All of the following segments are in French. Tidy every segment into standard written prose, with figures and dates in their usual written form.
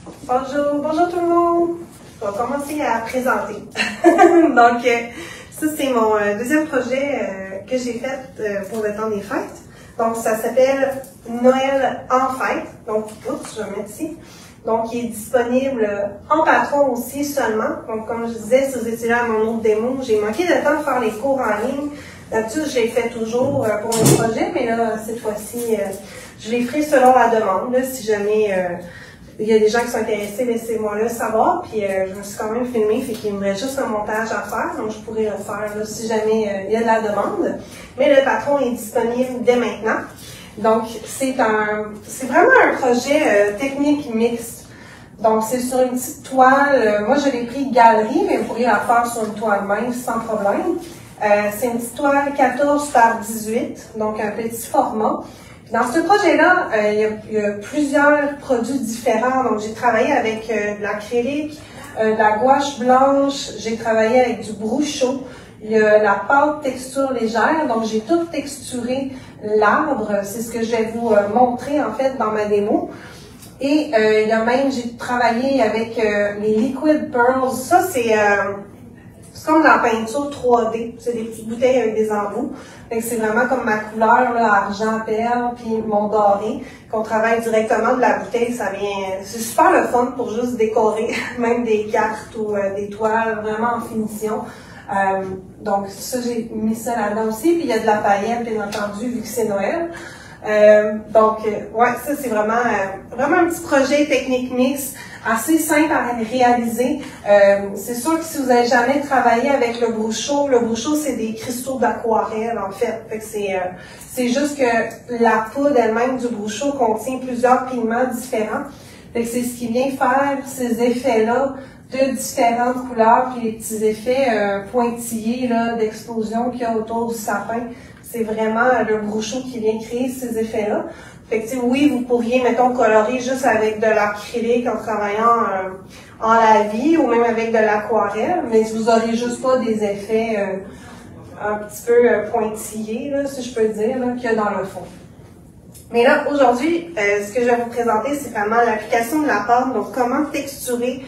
Bonjour tout le monde! Je vais commencer à présenter. Donc, ça c'est mon deuxième projet que j'ai fait pour le temps des fêtes. Donc, ça s'appelle Noël en fête. Donc, oups, je vais mettre ici. Donc, il est disponible en patron aussi seulement. Donc, comme je disais, si vous étiez là à mon autre démo, j'ai manqué de temps de faire les cours en ligne. D'habitude, je les fais toujours pour mes projets, mais là, cette fois-ci, je les ferai selon la demande. Là, si jamais il y a des gens qui sont intéressés, laissez-moi le savoir. Puis, je me suis quand même filmée, fait qu'il me reste juste un montage à faire. Donc, je pourrais le faire là, si jamais il y a de la demande. Mais le patron est disponible dès maintenant. Donc, c'est vraiment un projet technique mixte. Donc, c'est sur une petite toile. Moi, je l'ai pris galerie, mais vous pourriez la faire sur une toile mince sans problème. C'est une petite toile 14 par 18, donc un petit format. Dans ce projet-là, il y a plusieurs produits différents. Donc, j'ai travaillé avec de l'acrylique, de la gouache blanche, j'ai travaillé avec du bruchot. Il y a la pâte texture légère, donc j'ai tout texturé l'arbre. C'est ce que je vais vous montrer en fait dans ma démo. Et il y a même, j'ai travaillé avec les Liquid Pearls. Ça, c'est comme de la peinture 3D. C'est des petites bouteilles avec des embouts. C'est vraiment comme ma couleur, là, argent, perle, puis mon doré, qu'on travaille directement de la bouteille. Ça vient, c'est super le fun pour juste décorer, même des cartes ou des toiles, vraiment en finition. Donc ça, j'ai mis ça là-dedans aussi. Puis il y a de la paillette, bien entendu, vu que c'est Noël. Ouais, ça c'est vraiment un petit projet technique mix, assez simple à réaliser. C'est sûr que si vous n'avez jamais travaillé avec le bruchot c'est des cristaux d'aquarelle en fait. Fait que c'est juste que la poudre elle-même du bruchot contient plusieurs pigments différents. Fait que c'est ce qui vient faire ces effets-là de différentes couleurs, puis les petits effets pointillés là d'explosion qu'il y a autour du sapin. C'est vraiment le bruchot qui vient créer ces effets-là. Fait que, oui, vous pourriez, mettons, colorer juste avec de l'acrylique en travaillant en la vie ou même avec de l'aquarelle, mais vous aurez juste pas des effets un petit peu pointillés, là, si je peux dire, qu'il y a dans le fond. Mais là, aujourd'hui, ce que je vais vous présenter, c'est vraiment l'application de la pâte, donc comment texturer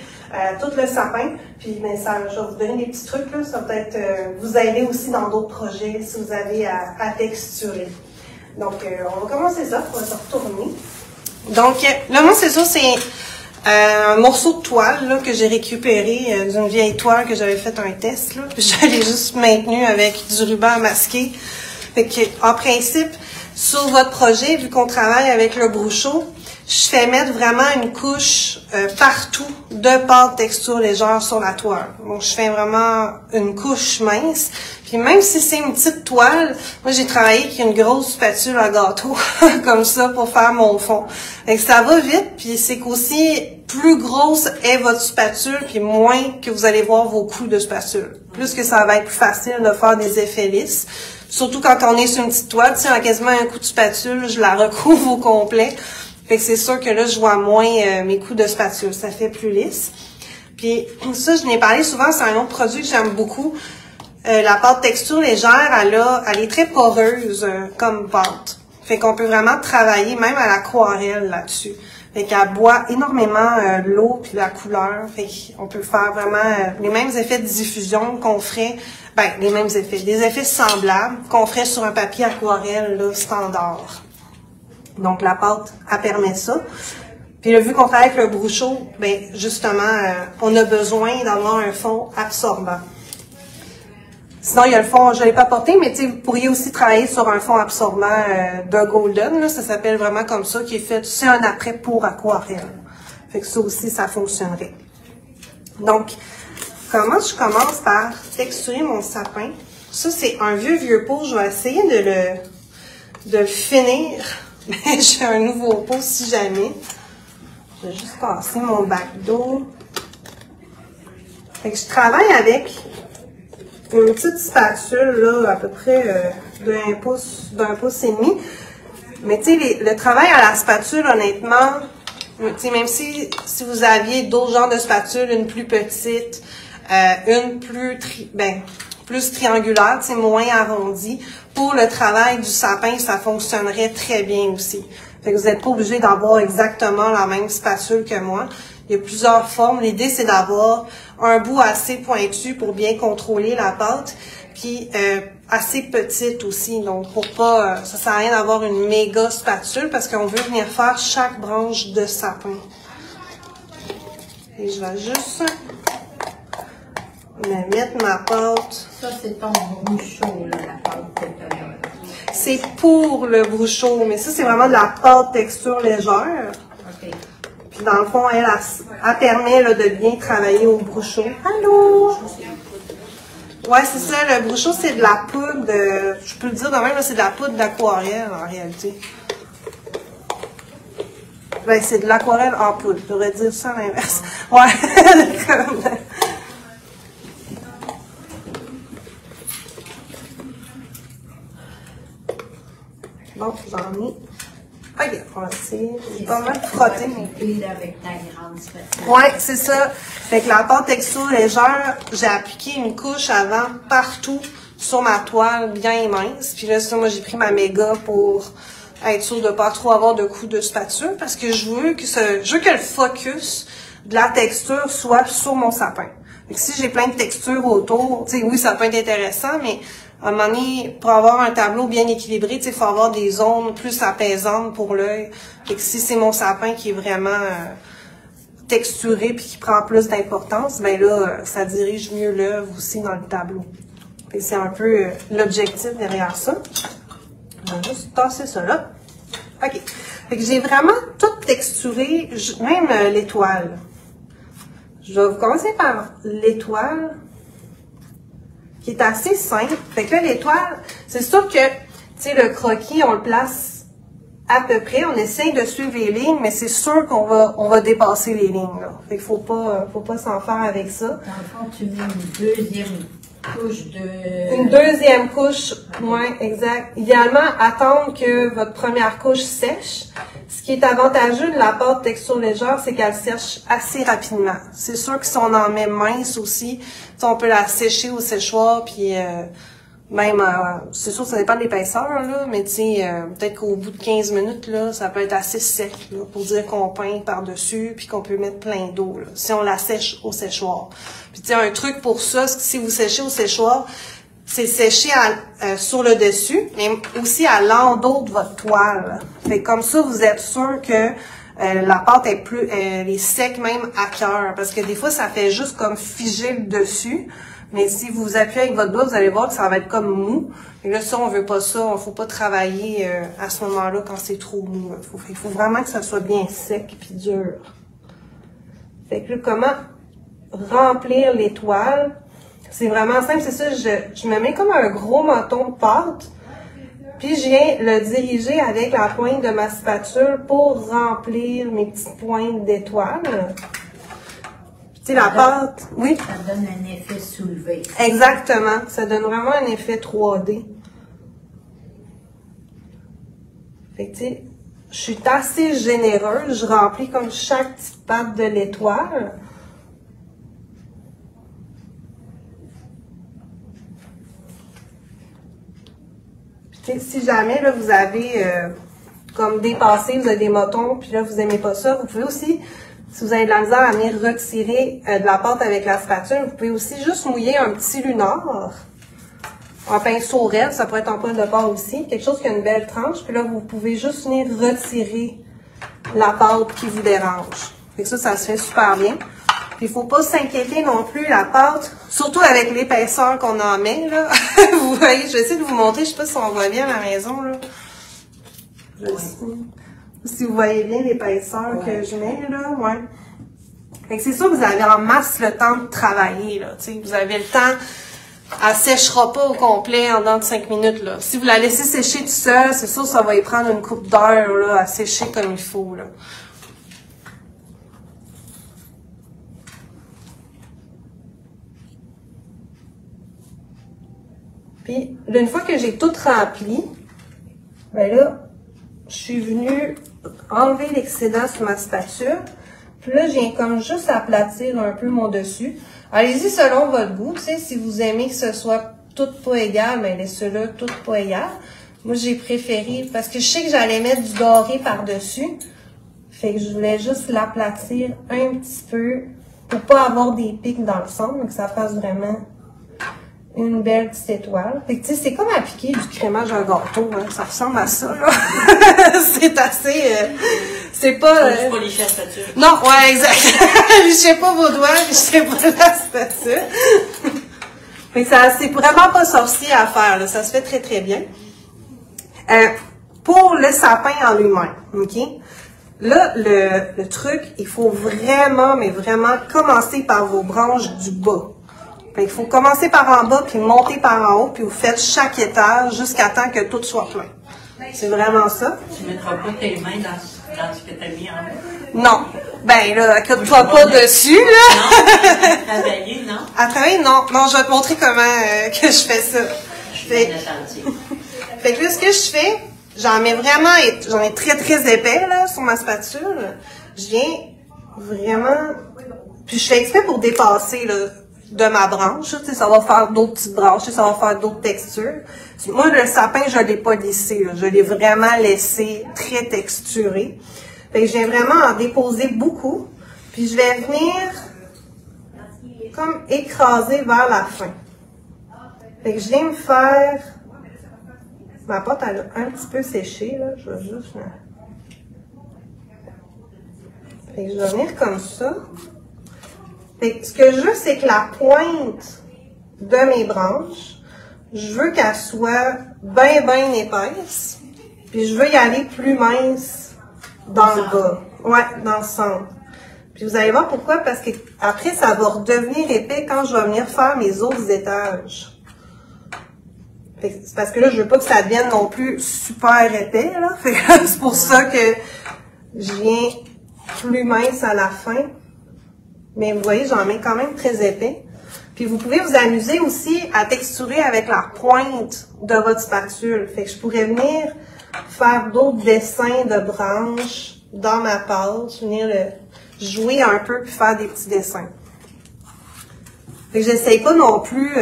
tout le sapin. Puis, mais ça, je vais vous donner des petits trucs, là, ça va peut-être vous aider aussi dans d'autres projets si vous avez à texturer. Donc, on va commencer ça, on va se retourner. Donc, là, moi, c'est ça, c'est un morceau de toile là, que j'ai récupéré d'une vieille toile que j'avais fait un test. Là, puis je l'ai juste maintenu avec du ruban masqué. Fait que, en principe, sur votre projet, vu qu'on travaille avec le bruchot, je fais mettre vraiment une couche partout de pâte texture légère sur la toile. Donc, je fais vraiment une couche mince. Puis même si c'est une petite toile, moi, j'ai travaillé avec une grosse spatule à gâteau, comme ça, pour faire mon fond. Fait que ça va vite, puis c'est qu'aussi, plus grosse est votre spatule, puis moins que vous allez voir vos coups de spatule. Plus que ça va être plus facile de faire des effets lisses. Surtout quand on est sur une petite toile, si on a quasiment un coup de spatule, je la recouvre au complet. Fait que c'est sûr que là, je vois moins mes coups de spatule. Ça fait plus lisse. Puis ça, je n'ai parlé souvent, c'est un autre produit que j'aime beaucoup. La pâte texture légère, elle est très poreuse comme pâte. Fait qu'on peut vraiment travailler même à l'aquarelle là-dessus. Fait qu'elle boit énormément l'eau puis la couleur. Fait qu'on peut faire vraiment les mêmes effets de diffusion qu'on ferait, les mêmes effets, des effets semblables qu'on ferait sur un papier aquarelle là, standard. Donc, la pâte, elle permet ça. Puis là, vu qu'on travaille avec le bruchot, justement, on a besoin d'avoir un fond absorbant. Sinon, il y a le fond, je ne l'ai pas porté, mais vous pourriez aussi travailler sur un fond absorbant de Golden, là, ça s'appelle vraiment comme ça, qui est fait, c'est un après pour aquarelle. Fait que ça aussi, ça fonctionnerait. Donc, comment je commence par texturer mon sapin? Ça, c'est un vieux pot, je vais essayer de le finir. Mais j'ai un nouveau pot si jamais. Je vais juste passer mon bac d'eau. Fait que je travaille avec une petite spatule, là, à peu près d'un pouce et demi. Mais tu sais, le travail à la spatule, honnêtement, tu sais, même si vous aviez d'autres genres de spatules, une plus petite, une plus triangulaire, tu sais, moins arrondie, pour le travail du sapin, ça fonctionnerait très bien aussi. Fait que vous n'êtes pas obligé d'avoir exactement la même spatule que moi. Il y a plusieurs formes. L'idée, c'est d'avoir un bout assez pointu pour bien contrôler la pâte, puis assez petite aussi. Donc, pour pas, ça sert à rien d'avoir une méga spatule parce qu'on veut venir faire chaque branche de sapin. Et je vais juste me mettre ma pâte. Ça, c'est ton bouchon, là, la pâte de colère. C'est pour le bouchon, mais ça, c'est vraiment de la pâte texture légère. OK. Puis dans le fond, elle permet là, de bien travailler au bouchon. Allô? Ouais, c'est ça, le bouchon, c'est de la poudre, je peux le dire de même, c'est de la poudre d'aquarelle en réalité. Ben, c'est de l'aquarelle en poudre, je devrais dire ça à l'inverse. Ouais, bon, j'en ai. Ok, on va essayer. J'ai pas mal frotté. Avec ta grande spatule. Ouais, c'est ça. Fait que la pâte texture légère, j'ai appliqué une couche avant partout sur ma toile bien mince. Puis là, ça, moi, j'ai pris ma méga pour être sûre de pas trop avoir de coups de spatule parce que je veux que le focus de la texture soit sur mon sapin. Fait que si j'ai plein de textures autour, tu sais, oui, ça peut être intéressant, mais à un moment donné, pour avoir un tableau bien équilibré, tu sais, il faut avoir des zones plus apaisantes pour l'œil. Fait que si c'est mon sapin qui est vraiment texturé puis qui prend plus d'importance, ben là, ça dirige mieux l'œuvre aussi dans le tableau. Et c'est un peu l'objectif derrière ça. Je vais juste tasser ça là. OK. Fait que j'ai vraiment tout texturé, même l'étoile. Je vais commencer par l'étoile, qui est assez simple. Fait que là, l'étoile, c'est sûr que, tu sais, le croquis, on le place à peu près. On essaye de suivre les lignes, mais c'est sûr qu'on va dépasser les lignes, là. Fait qu'il faut pas s'en faire avec ça. Dans le fond, tu mets une deuxième couche de... Une deuxième couche, ouais, exact. Idéalement, attendre que votre première couche sèche. Ce qui est avantageux de la pâte texture légère, c'est qu'elle sèche assez rapidement. C'est sûr que si on en met mince aussi, on peut la sécher au séchoir, puis même, c'est sûr que ça dépend de l'épaisseur, là, mais tu sais, peut-être qu'au bout de 15 minutes, là, ça peut être assez sec, là, pour dire qu'on peint par-dessus, puis qu'on peut mettre plein d'eau, là, si on la sèche au séchoir. Puis tu sais, un truc pour ça, c'est que si vous séchez au séchoir, c'est sécher sur le dessus, mais aussi à l'endos de votre toile. Fait comme ça, vous êtes sûr que la pâte est sec même à cœur. Parce que des fois, ça fait juste comme figer le dessus. Mais si vous appuyez avec votre doigt, vous allez voir que ça va être comme mou. Et là, ça, on veut pas ça. On faut pas travailler à ce moment-là quand c'est trop mou. Il faut vraiment que ça soit bien sec puis dur. Fait que là, comment remplir l'étoile? C'est vraiment simple, c'est ça, je me mets comme un gros menton de pâte, puis je viens le diriger avec la pointe de ma spatule pour remplir mes petites pointes d'étoiles. Tu sais, la pâte, oui? Ça donne un effet soulevé. Exactement, ça donne vraiment un effet 3D. Fait que tu sais, je suis assez généreuse, je remplis comme chaque petite patte de l'étoile. Si jamais là, vous avez comme dépassé, vous avez des motons, puis là, vous n'aimez pas ça, vous pouvez aussi, si vous avez de la misère à venir retirer de la pâte avec la spatule, vous pouvez aussi juste mouiller un petit lunar, un pinceau raide, ça pourrait être en pointe de pâte aussi, quelque chose qui a une belle tranche, puis là, vous pouvez juste venir retirer la pâte qui vous dérange. Fait que ça se fait super bien. Il faut pas s'inquiéter non plus, la pâte, surtout avec l'épaisseur qu'on en met, là. Vous voyez, je vais essayer de vous montrer, je sais pas si on voit bien à la maison, là. Si vous voyez bien l'épaisseur que je mets, là, ouais. Fait que c'est sûr que vous avez en masse le temps de travailler, là, tu sais. Vous avez le temps, elle séchera pas au complet en dedans de 5 minutes, là. Si vous la laissez sécher tout seul, c'est sûr que ça va y prendre une couple d'heures, là, à sécher comme il faut, là. Puis, une fois que j'ai tout rempli, ben là, je suis venue enlever l'excédent sur ma spatule. Puis là, je viens comme juste aplatir un peu mon dessus. Allez-y selon votre goût. Tu sais, si vous aimez que ce soit tout pas égal, ben laissez-le tout pas égal. Moi, j'ai préféré, parce que je sais que j'allais mettre du doré par-dessus. Fait que je voulais juste l'aplatir un petit peu pour pas avoir des pics dans le centre, mais que ça fasse vraiment une belle petite étoile. Fait que tu sais, c'est comme appliquer du crémage à un gâteau, hein. Ça ressemble à ça, là. C'est assez... c'est pas... Juste pas licher la spatule. Non, ouais, exact. Lichez pas vos doigts, lichez pas la spatule. Mais ça, c'est vraiment pas sorcier à faire, là. Ça se fait très, très bien. Pour le sapin en lui-même, OK? Là, le truc, il faut vraiment, mais vraiment commencer par vos branches du bas. Fait qu'il faut commencer par en bas, puis monter par en haut, puis vous faites chaque étage jusqu'à temps que tout soit plein. C'est vraiment ça. Tu mettras pas tes mains dans ce que tu as mis en haut? Non. Ben là, accote-toi pas dessus, là. Non, à travailler, non? À travailler, non. Non, je vais te montrer comment que je fais ça. Fait que là, ce que je fais, j'en ai très, très épais, là, sur ma spatule. Je viens vraiment, puis je fais exprès pour dépasser, là, de ma branche, tu sais, ça va faire d'autres petites branches, tu sais, ça va faire d'autres textures. Moi, le sapin, je l'ai pas lissé, là. Je l'ai vraiment laissé très texturé. Fait que je viens vraiment en déposer beaucoup, puis je vais venir comme écraser vers la fin. Fait que je viens me faire... Ma pâte, elle a un petit peu séché, là. Je vais juste... Fait que je vais venir comme ça. Fait que ce que je veux, c'est que la pointe de mes branches, je veux qu'elle soit bien épaisse. Puis je veux y aller plus mince dans le bas. Ouais, dans le centre. Puis vous allez voir pourquoi, parce que après ça va redevenir épais quand je vais venir faire mes autres étages. C'est parce que là, je veux pas que ça devienne non plus super épais, là. Fait que c'est pour ça que je viens plus mince à la fin. Mais vous voyez, j'en mets quand même très épais. Puis vous pouvez vous amuser aussi à texturer avec la pointe de votre spatule. Fait que je pourrais venir faire d'autres dessins de branches dans ma pâte, venir jouer un peu puis faire des petits dessins. Fait que j'essaye pas non plus,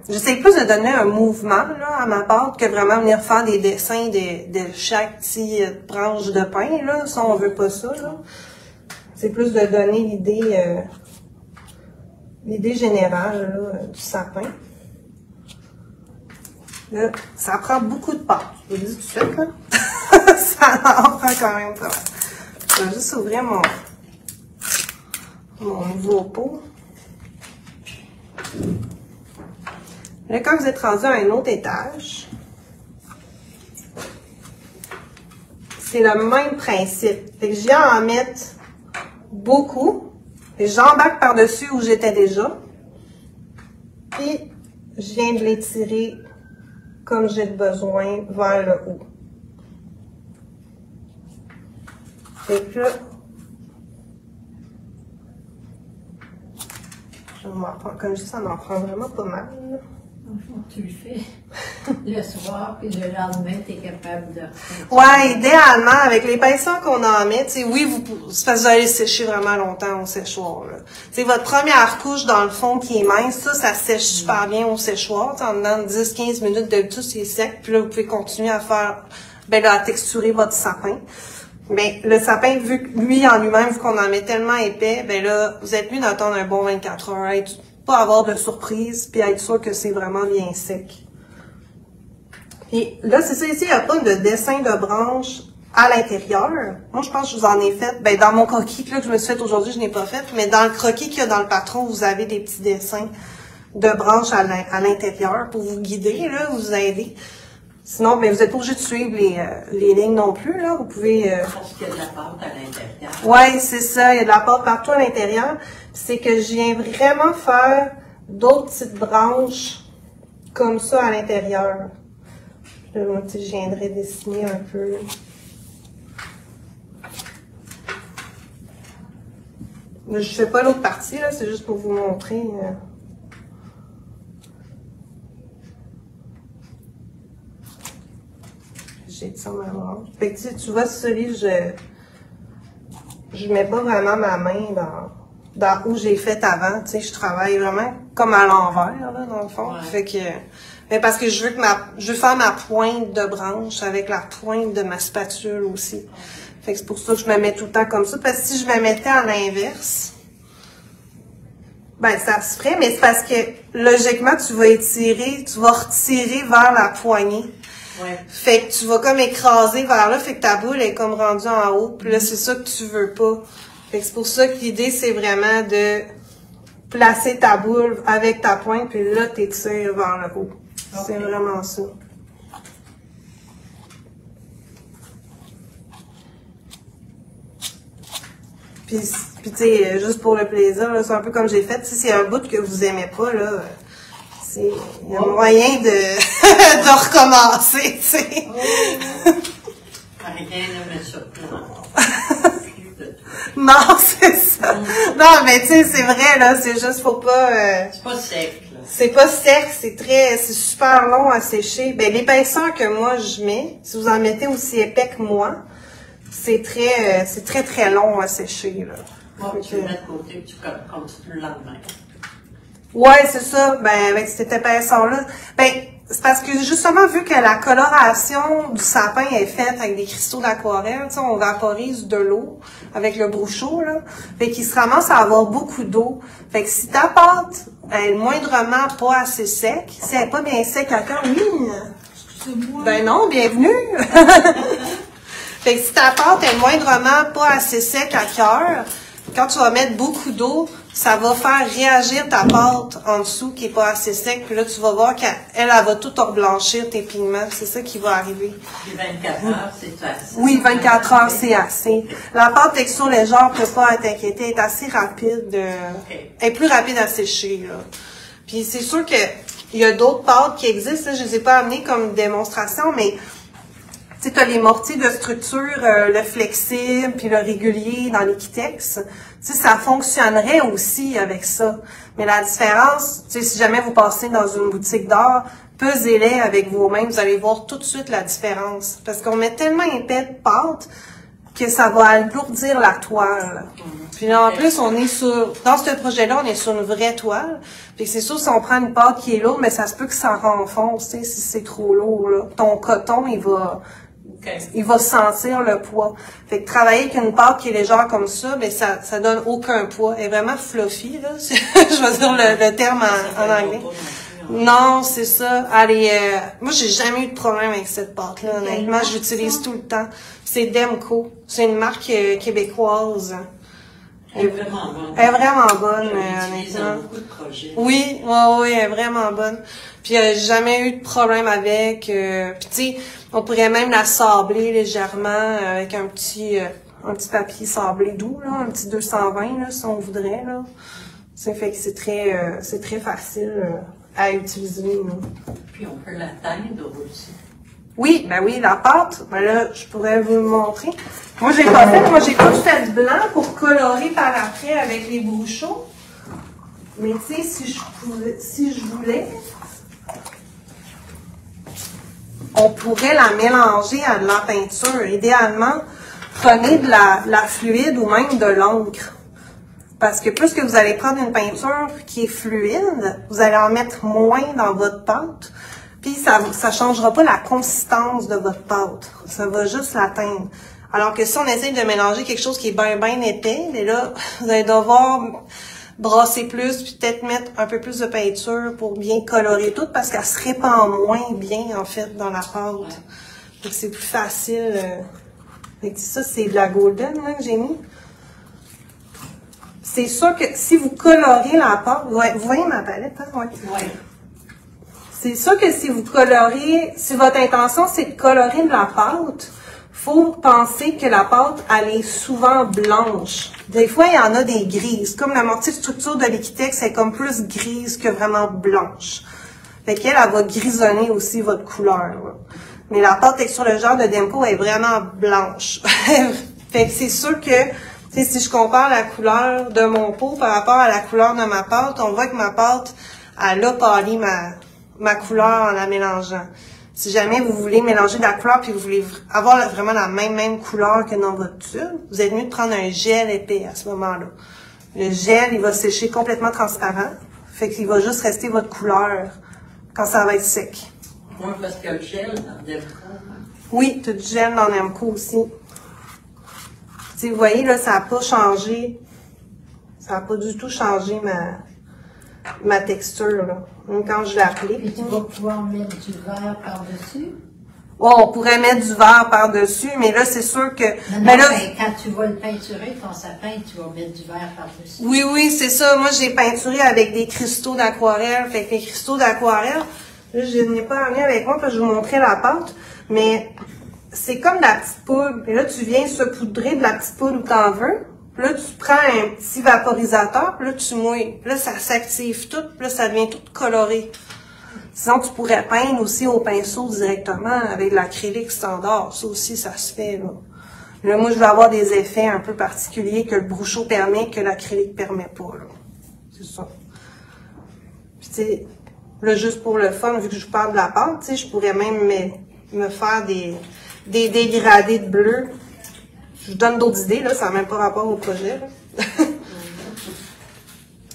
j'essaye plus de donner un mouvement là, à ma pâte que vraiment venir faire des dessins de chaque petite branche de pain. Là. Ça, on veut pas ça. C'est plus de donner l'idée générale là, du sapin. Là, ça prend beaucoup de pâte. Je vous le dis tout de suite, là. Ça en prend quand même pas mal. Je vais juste ouvrir mon nouveau pot. Là, quand vous êtes rendu à un autre étage, c'est le même principe. Fait que je viens en mettre beaucoup. J'embarque par-dessus où j'étais déjà. Puis, je viens de l'étirer comme j'ai besoin vers le haut. Fait que là, comme je dis, ça m'en prend vraiment pas mal. Là. Tu le fais le soir, puis le lendemain, tu es capable de... Ouais, idéalement, avec l'épaisseur qu'on en met, tu sais, oui, c'est parce que vous allez sécher vraiment longtemps au séchoir, là. Tu sais, votre première couche, dans le fond, qui est mince, ça sèche super bien au séchoir, en dedans de 10-15 minutes, d'habitude, c'est sec, puis là, vous pouvez continuer à faire, à texturer votre sapin. Mais le sapin, vu que lui, en lui-même, vu qu'on en met tellement épais, là, vous êtes mieux d'attendre un bon 24 heures, pas avoir de surprise, puis être sûr que c'est vraiment bien sec. Puis là, c'est ça, ici, il n'y a pas de dessin de branche à l'intérieur. Moi, je pense que je vous en ai fait, dans mon croquis là, que je me suis fait aujourd'hui, je n'ai pas fait, mais dans le croquis qu'il y a dans le patron, vous avez des petits dessins de branches à l'intérieur pour vous guider, là, vous aider. Sinon, vous n'êtes pas obligé de suivre les lignes non plus, là. Vous pouvez... Parce qu'il y a de la pâte à l'intérieur. Ouais, c'est ça. Il y a de la pâte partout à l'intérieur. C'est que je viens vraiment faire d'autres petites branches comme ça à l'intérieur. Là, moi, je viendrais dessiner un peu. Là, je fais pas l'autre partie, là. C'est juste pour vous montrer... J'ai ça ma branche. Fait que tu vois, celui, je mets pas vraiment ma main dans où j'ai fait avant. Tu sais, je travaille vraiment comme à l'envers, là, dans le fond. Ouais. Fait que, mais parce que je veux faire ma pointe de branche avec la pointe de ma spatule aussi. Fait que c'est pour ça que je me mets tout le temps comme ça. Parce que si je me mettais à l'inverse, ben ça se ferait, mais c'est parce que logiquement, tu vas étirer, tu vas retirer vers la poignée. Ouais. Fait que tu vas comme écraser vers là, fait que ta boule est comme rendue en haut. Puis là, c'est ça que tu veux pas. Fait que c'est pour ça que l'idée, c'est vraiment de placer ta boule avec ta pointe, puis là, t'étires vers le haut. Okay. C'est vraiment ça. Puis tu sais, juste pour le plaisir, c'est un peu comme j'ai fait. Si c'est un bout que vous aimez pas, là, il y a moyen de, de recommencer, tu sais. Rien ne me surprend. Non, c'est ça. Non, mais tu sais, c'est vrai, là, c'est juste, faut pas... c'est pas sec, là. C'est pas sec, c'est super long à sécher. Ben, l'épaisseur que moi je mets, si vous en mettez aussi épais que moi, c'est très long à sécher, là. Bon, tu le mets de côté, puis tu continues le lendemain. Ouais, c'est ça. Ben, avec cette épaisseur-là. Ben, c'est parce que justement, vu que la coloration du sapin est faite avec des cristaux d'aquarelle, tu sais, on vaporise de l'eau avec le brou-chaud, là. Fait qu'il se ramasse à avoir beaucoup d'eau. Fait que si ta pâte est moindrement pas assez sec, si elle est pas bien sec à cœur, oui. Excusez-moi. Ben non, bienvenue. Fait que si ta pâte est moindrement pas assez sec à cœur, quand tu vas mettre beaucoup d'eau, ça va faire réagir ta pâte en dessous qui est pas assez sec. Puis là, tu vas voir qu'elle va tout reblanchir tes pigments. C'est ça qui va arriver. Et 24 heures, c'est assez. Oui, 24 heures, c'est assez. La pâte texture légère ne peut pas t'inquiéter. Elle est assez rapide. Okay. Elle est plus rapide à sécher, là. Puis c'est sûr que il y a d'autres pâtes qui existent. Là, je les ai pas amenées comme démonstration, mais tu sais, tu as les mortiers de structure, le flexible, puis le régulier dans l'Equitex. Tu sais, ça fonctionnerait aussi avec ça. Mais la différence, tu sais, si jamais vous passez dans une boutique d'art, pesez-les avec vos mains, vous allez voir tout de suite la différence. Parce qu'on met tellement épais de pâte que ça va alourdir la toile. Puis là, en plus, on est dans ce projet-là, on est sur une vraie toile. Puis c'est sûr, si on prend une pâte qui est lourde, mais ça se peut que ça renfonce, tu sais, si c'est trop lourd, là. Ton coton, il va sentir le poids. Fait que travailler avec une pâte qui est légère comme ça, ben ça donne aucun poids. Elle est vraiment fluffy, là. Je veux dire le terme en anglais. Non, c'est ça. Allez, moi, j'ai jamais eu de problème avec cette pâte-là. Honnêtement, je l'utilise tout le temps. C'est Demco. C'est une marque québécoise. Elle est vraiment bonne. Elle est vraiment bonne, honnêtement. Beaucoup de projets. Oui, elle est vraiment bonne. Puis j'ai jamais eu de problème avec. Puis tu sais, on pourrait même la sabler légèrement avec un petit papier sablé doux, là, un petit 220, là, si on voudrait, là. Ça fait que c'est très facile à utiliser, là. Puis on peut la teindre aussi. Oui, ben oui, la pâte, ben là, je pourrais vous le montrer. Moi, j'ai tout fait blanc pour colorer par après avec les brou-chauds. Mais tu sais, si je voulais, on pourrait la mélanger à de la peinture. Idéalement, prenez de la fluide ou même de l'encre. Parce que plus que vous allez prendre une peinture qui est fluide, vous allez en mettre moins dans votre pâte. Puis ça changera pas la consistance de votre pâte. Ça va juste la teindre. Alors que si on essaye de mélanger quelque chose qui est bien épais, mais là, vous allez devoir brasser plus, puis peut-être mettre un peu plus de peinture pour bien colorer tout, parce qu'elle se répand moins bien, en fait, dans la pâte. Donc c'est plus facile. Fait que ça, c'est de la golden, là, que j'ai mis. C'est sûr que si vous colorez la pâte, vous voyez ma palette, hein? Ouais. Ouais. C'est sûr que si vous colorez, si votre intention c'est de colorer de la pâte, faut penser que la pâte, elle est souvent blanche. Des fois, il y en a des grises. Comme la mortier de structure de l'Equitex, c'est comme plus grise que vraiment blanche. Fait qu'elle, elle va grisonner aussi votre couleur, là. Mais la pâte texture le genre de Demco est vraiment blanche. Fait que c'est sûr que, si je compare la couleur de mon pot par rapport à la couleur de ma pâte, on voit que ma pâte, elle a pâli ma couleur en la mélangeant. Si jamais vous voulez mélanger de la couleur puis vous voulez avoir vraiment la même couleur que dans votre tube, vous êtes mieux de prendre un gel épais à ce moment-là. Le gel, il va sécher complètement transparent. Fait qu'il va juste rester votre couleur quand ça va être sec. Oui, parce qu'il y a le gel dans Demco. Oui, tu as du gel dans Demco aussi. sais, vous voyez, là, ça n'a pas changé. Ça n'a pas du tout changé ma texture, là. Même quand je l'ai appelée. Puis tu vas pouvoir mettre du verre par-dessus. Oh, on pourrait mettre du verre par-dessus, mais là, c'est sûr que... Non, mais là, mais quand tu vas le peinturer, ton sapin, tu vas mettre du verre par-dessus. oui, oui, c'est ça. Moi, j'ai peinturé avec des cristaux d'aquarelle. Fait que les cristaux d'aquarelle, là, je n'ai pas amené avec moi parce que je vous montrais la pâte, mais c'est comme de la petite poudre. Et là, tu viens saupoudrer de la petite poudre où t'en veux. Puis là, tu prends un petit vaporisateur, puis là, tu mouilles. Puis là, ça s'active tout, puis là, ça devient tout coloré. Sinon, tu pourrais peindre aussi au pinceau directement avec de l'acrylique standard. Ça aussi, ça se fait, là. Là, moi, je vais avoir des effets un peu particuliers que le Brucho permet, que l'acrylique permet pas, là. C'est ça. Puis, tu sais, là, juste pour le fun, vu que je vous parle de la pâte, tu sais, je pourrais même me faire des dégradés de bleu. Je vous donne d'autres idées, là, ça n'a même pas rapport au projet, là.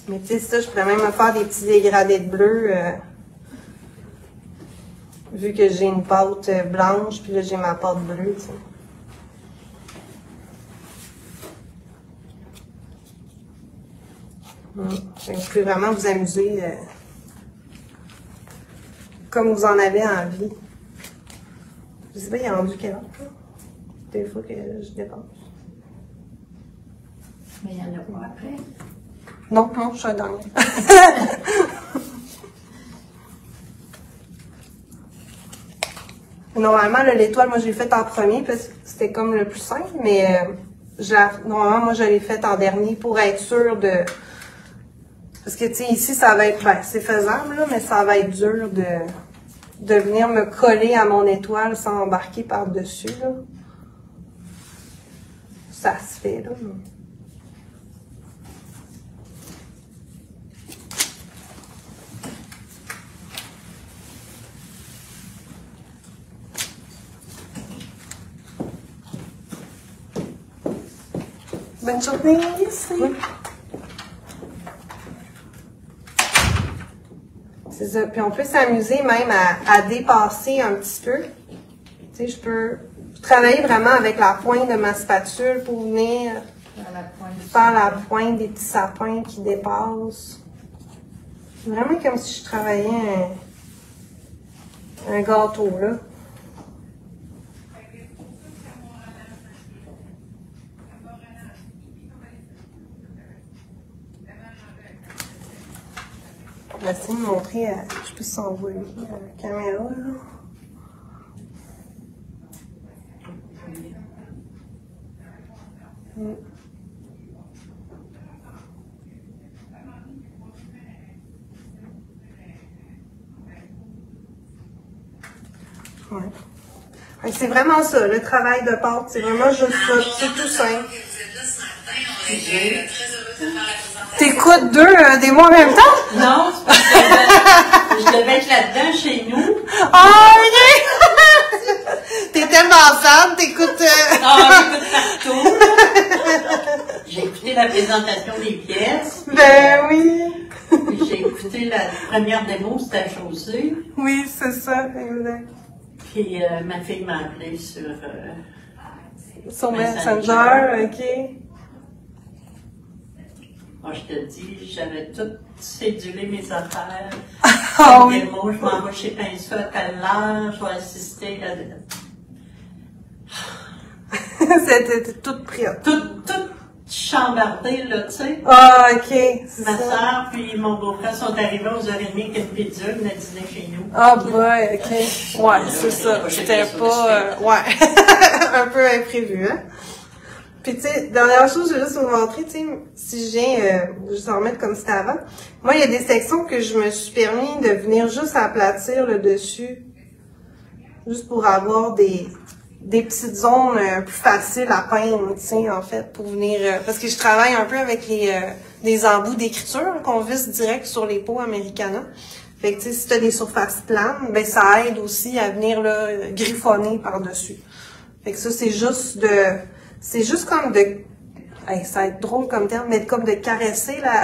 Mais tu sais, ça, je pourrais même me faire des petits dégradés de bleu, vu que j'ai une pâte blanche, puis là, j'ai ma pâte bleue, tu sais. Vous pouvez vraiment vous amuser comme vous en avez envie. Je sais pas, il est rendu quelle heure, là? Des fois que je dépasse. Mais il y en a pas après. Non, je suis un dernier. Normalement, l'étoile, moi, je l'ai faite en premier parce que c'était comme le plus simple, mais normalement, moi, je l'ai faite en dernier pour être sûre de... Parce que, tu sais, ici, ça va être... Ben, c'est faisable, là, mais ça va être dur de venir me coller à mon étoile sans embarquer par-dessus, là. Ça se fait, là. Bonne journée, oui. C'est ça. Puis on peut s'amuser même à dépasser un petit peu. Tu sais, je peux travailler vraiment avec la pointe de ma spatule pour venir faire la pointe des petits sapins qui dépassent. Vraiment comme si je travaillais un gâteau, là. Je vais essayer de montrer, je peux s'envoyer la caméra, là. Ouais. C'est vraiment ça, le travail de pâte, c'est vraiment juste ça, c'est tout simple. T'écoutes des mots en même temps? Non, c'est parce que je devais être là-dedans chez nous. Ah, ok! T'es tellement fan, t'écoutes... Ah, j'écoute partout. J'ai écouté la présentation des pièces. Ben oui! J'ai écouté la première démo, c'était à Chaussée. Oui, c'est ça, exact. Puis ma fille m'a appelé sur Messenger, ok. Moi, je te dis, j'avais tout cédulé mes affaires. Ah oui. Je m'en vais chez Pinceau à telle heure, je vais assister là. C'était tout pris. Tout chambardé, là, tu sais. Ah, ok. Ma soeur puis mon beau-frère sont arrivés aux 11h30 qu'une pizza, ils venaient dîner chez nous. Ah, boy, ok. Ouais, c'est ça. C'était pas... ouais. Un peu imprévu, hein. Puis, tu sais, dernière chose, je vais juste vous montrer, tu sais, si je viens juste en remettre comme c'était avant. Moi, il y a des sections que je me suis permis de venir juste aplatir le dessus. Juste pour avoir des petites zones plus faciles à peindre, tu sais, en fait, pour venir... parce que je travaille un peu avec des embouts d'écriture qu'on visse direct sur les pots Americana. Fait que, tu sais, si tu as des surfaces planes, ben ça aide aussi à venir, là, griffonner par-dessus. Fait que ça, c'est juste comme de... Hey, ça va être drôle comme terme, mais comme de caresser la...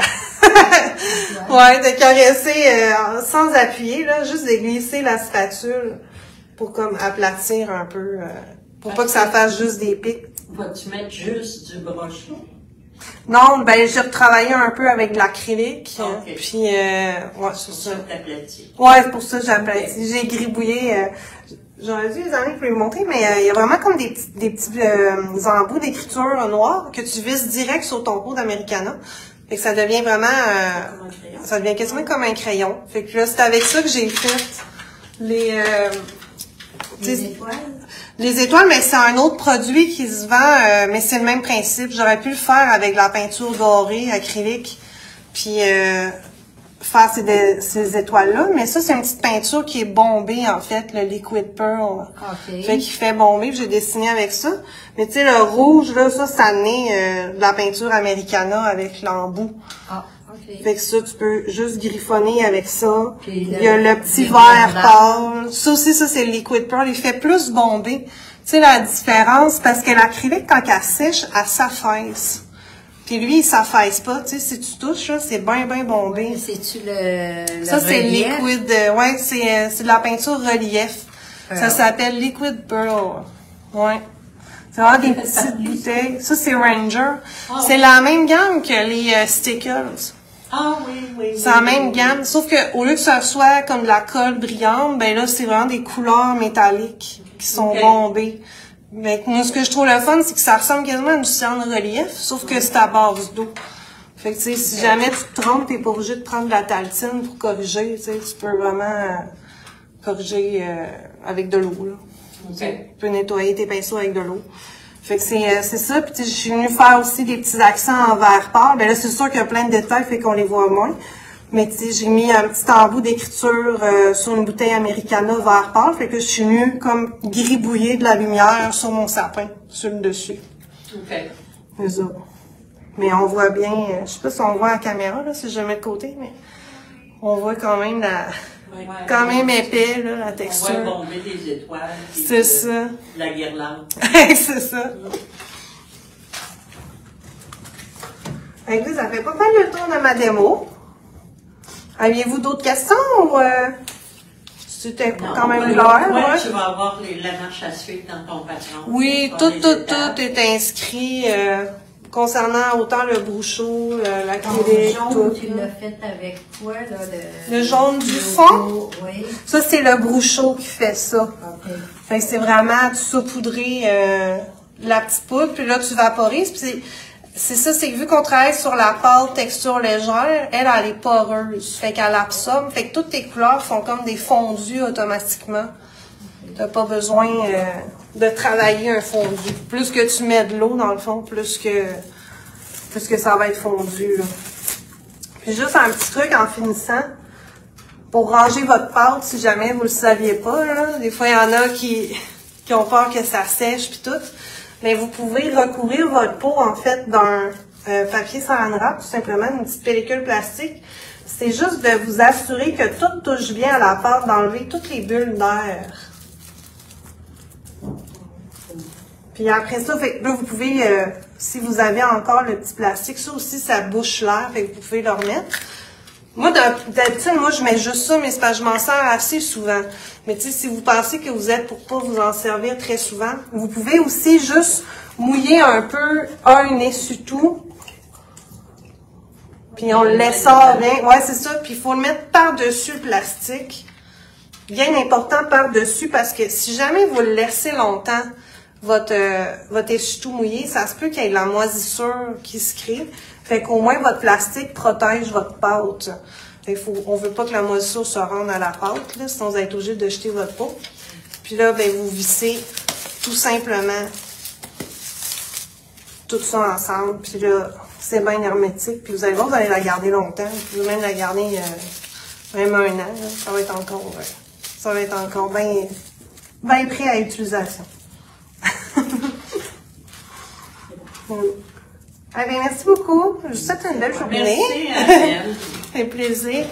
ouais, de caresser sans appuyer, là, juste de glisser la spatule pour comme aplatir un peu Pour pas que ça fasse juste des pics. Vas-tu mettre juste du brochu? Non, ben j'ai retravaillé un peu avec de l'acrylique. Okay. Puis ouais, c'est ça. T'aplatis. Ouais, c'est pour ça que j'ai aplati. J'ai gribouillé. J'aurais dû les amis pour les montrer, mais il y a vraiment comme des petits embouts d'écriture noire que tu vises direct sur ton pot d'Americana. Fait que ça devient vraiment ça devient quasiment comme un crayon. Fait que là, c'est avec ça que j'ai fait les étoiles. Les étoiles, mais c'est un autre produit qui se vend, mais c'est le même principe. J'aurais pu le faire avec la peinture dorée, acrylique, puis faire ces étoiles-là. Mais ça, c'est une petite peinture qui est bombée, en fait, le Liquid Pearl. Okay. Fait qu'il fait bomber, j'ai dessiné avec ça. Mais tu sais, le rouge, là, ça naît de la peinture Americana avec l'embout. Ah, ok. Fait que ça, tu peux juste griffonner avec ça. Puis il y a le petit vert pâle. Ça aussi, ça, c'est le Liquid Pearl. Il fait plus bomber. Tu sais, la différence, parce que l'acrylique, quand elle sèche, elle s'affaisse. Puis lui, il s'affaisse pas. Tu sais, si tu touches, là, c'est bien bombé. Ouais, c'est-tu le ça, c'est relief? liquid. Ouais, c'est de la peinture relief. Ça s'appelle Liquid Pearl. Ouais. C'est vraiment des petites bouteilles. Ça, c'est Ranger. Ah, c'est la même gamme que les stickers. Ah oui. C'est la même gamme, sauf que au lieu que ça soit comme de la colle brillante, ben là, c'est vraiment des couleurs métalliques qui sont bombées. Mais moi, ce que je trouve le fun, c'est que ça ressemble quasiment à une cyan relief, sauf que c'est à base d'eau. Fait que, tu sais, si jamais tu te trompes, t'es pas obligé de prendre de la taltine pour corriger, tu sais, tu peux vraiment corriger avec de l'eau, là. Okay. Tu peux nettoyer tes pinceaux avec de l'eau. Fait que c'est ça. Puis je suis venue faire aussi des petits accents en vert pâle. Ben là, c'est sûr qu'il y a plein de détails, fait qu'on les voit moins. Mais tu sais, j'ai mis un petit embout d'écriture sur une bouteille Americana vert pâle. Fait que je suis venue comme gribouiller de la lumière sur mon sapin, sur le dessus. OK. C'est ça. Mais on voit bien, je sais pas si on voit à la caméra, là, si je mets de côté, mais on voit quand même quand même épais, là, la texture. On voit bomber des étoiles. C'est ça. La guirlande. C'est ça. Écoute, ça fait pas mal le tour de ma démo. Aviez-vous d'autres questions ou c'était quand même clair? Ouais, tu vas avoir la marche à suivre dans ton patron. Oui, tout est inscrit concernant autant le brouchot, l'acrylique, tout. Tu l'as fait avec quoi, là? Le jaune du fond? Oui. Ça, c'est le brouchot qui fait ça. OK. Fait que c'est vraiment, tu saupoudrer la petite poudre, puis là, tu vaporises. Puis c'est ça, c'est que vu qu'on travaille sur la pâte texture légère, elle est poreuse. Fait qu'elle absorbe. Fait que toutes tes couleurs font comme des fondus automatiquement. T'as pas besoin de travailler un fondu. Plus que tu mets de l'eau, dans le fond, plus que ça va être fondu, là. Puis juste un petit truc en finissant. Pour ranger votre pâte, si jamais vous le saviez pas, là, des fois il y en a qui ont peur que ça sèche puis tout, mais vous pouvez recouvrir votre pot en fait d'un papier saran wrap, tout simplement, une petite pellicule plastique. C'est juste de vous assurer que tout touche bien à la pâte, d'enlever toutes les bulles d'air. Puis après ça, fait que là, vous pouvez, si vous avez encore le petit plastique, ça aussi, ça bouche l'air, fait que vous pouvez le remettre. Moi, d'habitude, je mets juste ça, mais c'est parce que je m'en sers assez souvent. Mais tu sais, si vous pensez que vous êtes pour pas vous en servir très souvent, vous pouvez aussi juste mouiller un peu un essuie-tout. Puis on le laisse bien. Ouais, c'est ça. Puis il faut le mettre par-dessus le plastique. Bien important par-dessus, parce que si jamais vous le laissez longtemps, votre essuie-tout mouillé, ça se peut qu'il y ait de la moisissure qui se crée. Fait qu'au moins, votre plastique protège votre pâte. Fait on veut pas que la moisissure se rende à la pâte, là, sinon vous allez être obligé de jeter votre pot. Puis là, ben, vous vissez tout simplement tout ça ensemble. Puis là, c'est bien hermétique. Puis vous allez voir, vous allez la garder longtemps. Vous pouvez même la garder même 1 an. Là. Ça va être encore bien prêt à utilisation. Eh bien, merci beaucoup. Je vous souhaite une belle journée. Merci, Annelle. Ça fait plaisir.